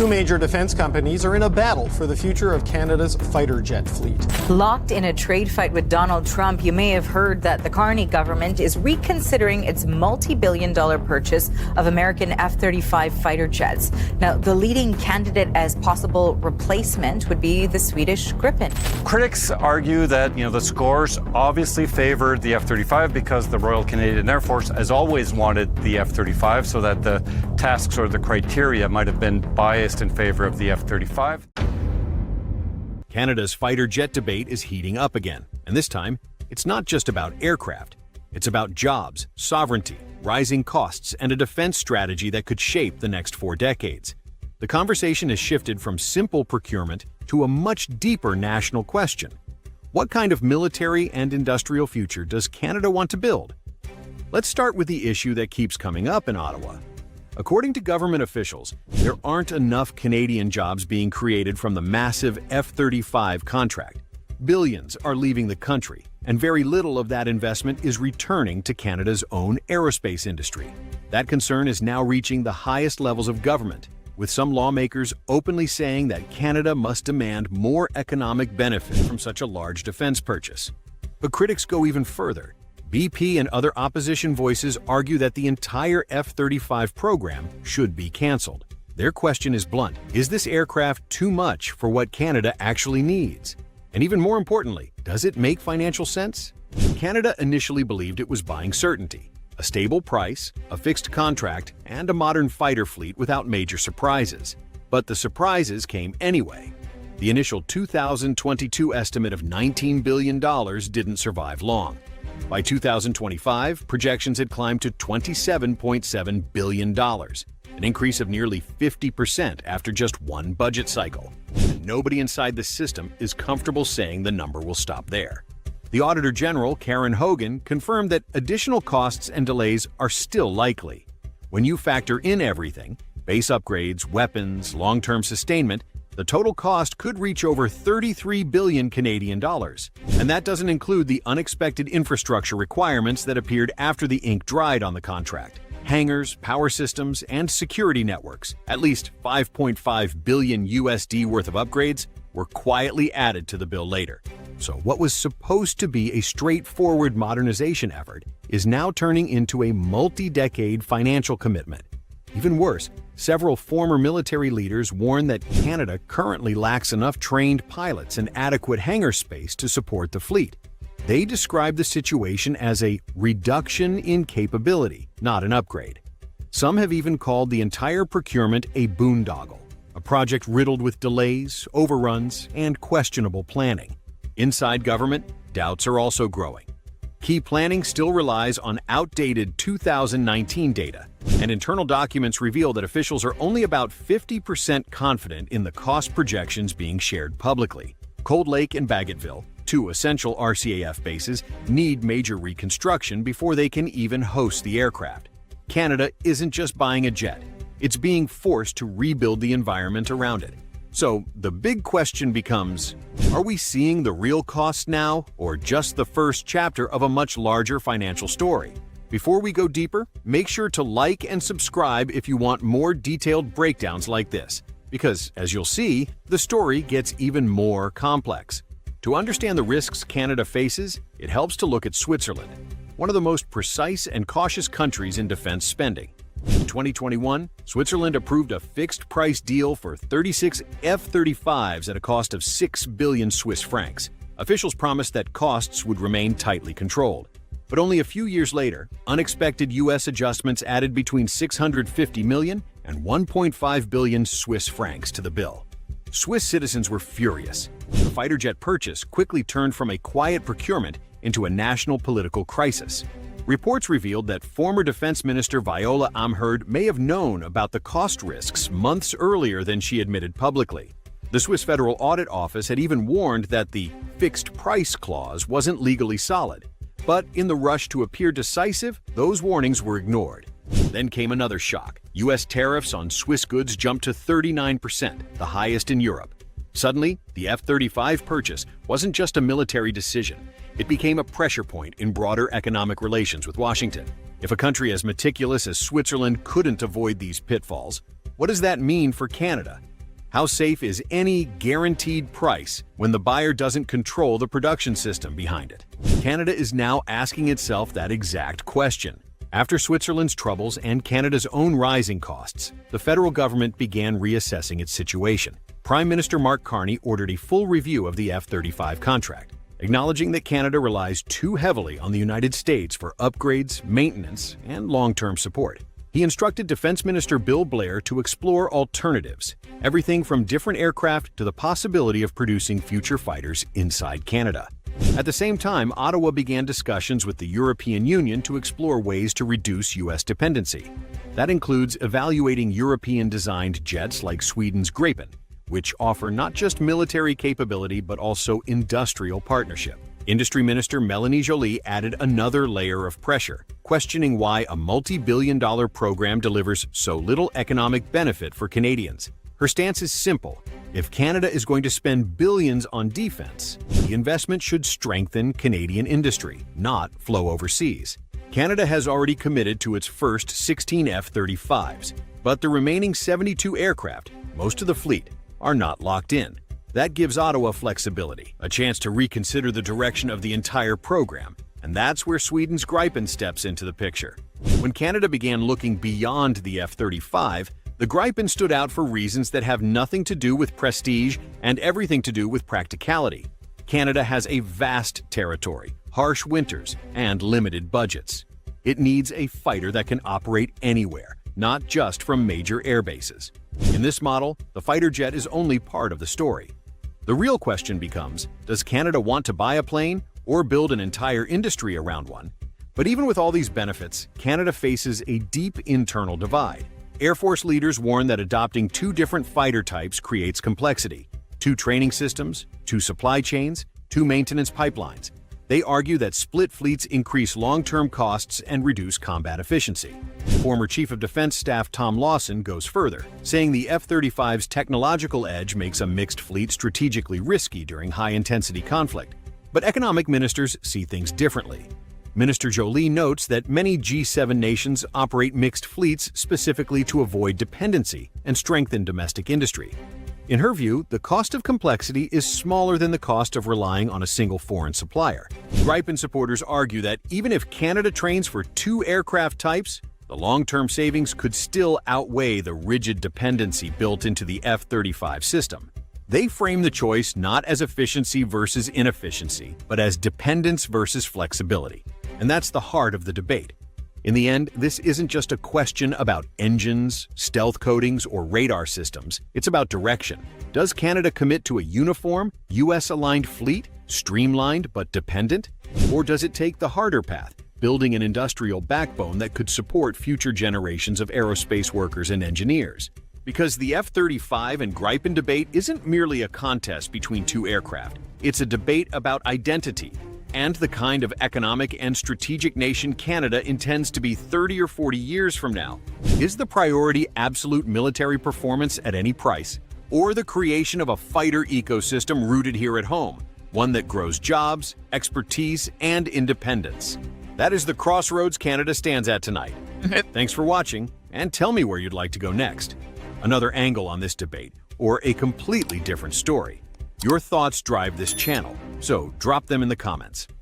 Two major defense companies are in a battle for the future of Canada's fighter jet fleet. Locked in a trade fight with Donald Trump, you may have heard that the Carney government is reconsidering its multi-billion-dollar purchase of American F-35 fighter jets. Now, the leading candidate as possible replacement would be the Swedish Gripen. Critics argue that, the scores obviously favored the F-35 because the Royal Canadian Air Force has always wanted the F-35, so that the tasks or the criteria might have been biased in favor of the F-35. Canada's fighter jet debate is heating up again, and this time, it's not just about aircraft. It's about jobs, sovereignty, rising costs, and a defense strategy that could shape the next 4 decades. The conversation has shifted from simple procurement to a much deeper national question. What kind of military and industrial future does Canada want to build? Let's start with the issue that keeps coming up in Ottawa. According to government officials, there aren't enough Canadian jobs being created from the massive F-35 contract. Billions are leaving the country, and very little of that investment is returning to Canada's own aerospace industry. That concern is now reaching the highest levels of government, with some lawmakers openly saying that Canada must demand more economic benefit from such a large defense purchase. But critics go even further. BP and other opposition voices argue that the entire F-35 program should be canceled. Their question is blunt: is this aircraft too much for what Canada actually needs? And even more importantly, does it make financial sense? Canada initially believed it was buying certainty, a stable price, a fixed contract, and a modern fighter fleet without major surprises. But the surprises came anyway. The initial 2022 estimate of $19 billion didn't survive long. By 2025, projections had climbed to $27.7 billion, an increase of nearly 50% after just one budget cycle. And nobody inside the system is comfortable saying the number will stop there. The Auditor General, Karen Hogan, confirmed that additional costs and delays are still likely. When you factor in everything, base upgrades, weapons, long-term sustainment, the total cost could reach over 33 billion Canadian dollars. And that doesn't include the unexpected infrastructure requirements that appeared after the ink dried on the contract. Hangars, power systems, and security networks, at least 5.5 billion USD worth of upgrades, were quietly added to the bill later. So what was supposed to be a straightforward modernization effort is now turning into a multi-decade financial commitment. Even worse, several former military leaders warn that Canada currently lacks enough trained pilots and adequate hangar space to support the fleet. They describe the situation as a reduction in capability, not an upgrade. Some have even called the entire procurement a boondoggle, a project riddled with delays, overruns, and questionable planning. Inside government, doubts are also growing. Key planning still relies on outdated 2019 data, and internal documents reveal that officials are only about 50% confident in the cost projections being shared publicly. Cold Lake and Bagotville, two essential RCAF bases, need major reconstruction before they can even host the aircraft. Canada isn't just buying a jet, it's being forced to rebuild the environment around it. So the big question becomes, are we seeing the real cost now, or just the first chapter of a much larger financial story? Before we go deeper, make sure to like and subscribe if you want more detailed breakdowns like this, because as you'll see, the story gets even more complex. To understand the risks Canada faces, it helps to look at Switzerland, one of the most precise and cautious countries in defense spending. In 2021, Switzerland approved a fixed-price deal for 36 F-35s at a cost of 6 billion Swiss francs. Officials promised that costs would remain tightly controlled. But only a few years later, unexpected U.S. adjustments added between 650 million and 1.5 billion Swiss francs to the bill. Swiss citizens were furious. The fighter jet purchase quickly turned from a quiet procurement into a national political crisis. Reports revealed that former Defense Minister Viola Amherd may have known about the cost risks months earlier than she admitted publicly. The Swiss Federal Audit Office had even warned that the fixed price clause wasn't legally solid. But in the rush to appear decisive, those warnings were ignored. Then came another shock. U.S. tariffs on Swiss goods jumped to 39%, the highest in Europe. Suddenly, the F-35 purchase wasn't just a military decision. It became a pressure point in broader economic relations with Washington. If a country as meticulous as Switzerland couldn't avoid these pitfalls, what does that mean for Canada? How safe is any guaranteed price when the buyer doesn't control the production system behind it? Canada is now asking itself that exact question. After Switzerland's troubles and Canada's own rising costs, the federal government began reassessing its situation. Prime Minister Mark Carney ordered a full review of the F-35 contract, acknowledging that Canada relies too heavily on the United States for upgrades, maintenance, and long-term support. He instructed Defense Minister Bill Blair to explore alternatives, everything from different aircraft to the possibility of producing future fighters inside Canada. At the same time, Ottawa began discussions with the European Union to explore ways to reduce U.S. dependency. That includes evaluating European-designed jets like Sweden's Gripen, which offer not just military capability but also industrial partnership. Industry Minister Melanie Joly added another layer of pressure, questioning why a multi-billion-dollar program delivers so little economic benefit for Canadians. Her stance is simple. If Canada is going to spend billions on defense, the investment should strengthen Canadian industry, not flow overseas. Canada has already committed to its first 16 F-35s, but the remaining 72 aircraft, most of the fleet, are not locked in. That gives Ottawa flexibility, a chance to reconsider the direction of the entire program, and that's where Sweden's Gripen steps into the picture. When Canada began looking beyond the F-35, the Gripen stood out for reasons that have nothing to do with prestige and everything to do with practicality. Canada has a vast territory, harsh winters, and limited budgets. It needs a fighter that can operate anywhere, not just from major air bases. In this model, the fighter jet is only part of the story. The real question becomes, does Canada want to buy a plane or build an entire industry around one? But even with all these benefits, Canada faces a deep internal divide. Air Force leaders warn that adopting two different fighter types creates complexity. Two training systems, two supply chains, two maintenance pipelines. They argue that split fleets increase long-term costs and reduce combat efficiency. Former Chief of Defense Staff Tom Lawson goes further, saying the F-35's technological edge makes a mixed fleet strategically risky during high-intensity conflict. But economic ministers see things differently. Minister Joly notes that many G7 nations operate mixed fleets specifically to avoid dependency and strengthen domestic industry. In her view, the cost of complexity is smaller than the cost of relying on a single foreign supplier. Gripen supporters argue that even if Canada trains for two aircraft types, the long-term savings could still outweigh the rigid dependency built into the F-35 system. They frame the choice not as efficiency versus inefficiency, but as dependence versus flexibility. And that's the heart of the debate. In the end, this isn't just a question about engines, stealth coatings, or radar systems. It's about direction. Does Canada commit to a uniform, US-aligned fleet, streamlined but dependent? Or does it take the harder path, building an industrial backbone that could support future generations of aerospace workers and engineers? Because the F-35 and Gripen debate isn't merely a contest between two aircraft. It's a debate about identity and the kind of economic and strategic nation Canada intends to be 30 or 40 years from now. Is the priority absolute military performance at any price, or the creation of a fighter ecosystem rooted here at home, one that grows jobs, expertise, and independence? That is the crossroads Canada stands at tonight. Thanks for watching, and tell me where you'd like to go next. Another angle on this debate, or a completely different story. Your thoughts drive this channel, so drop them in the comments.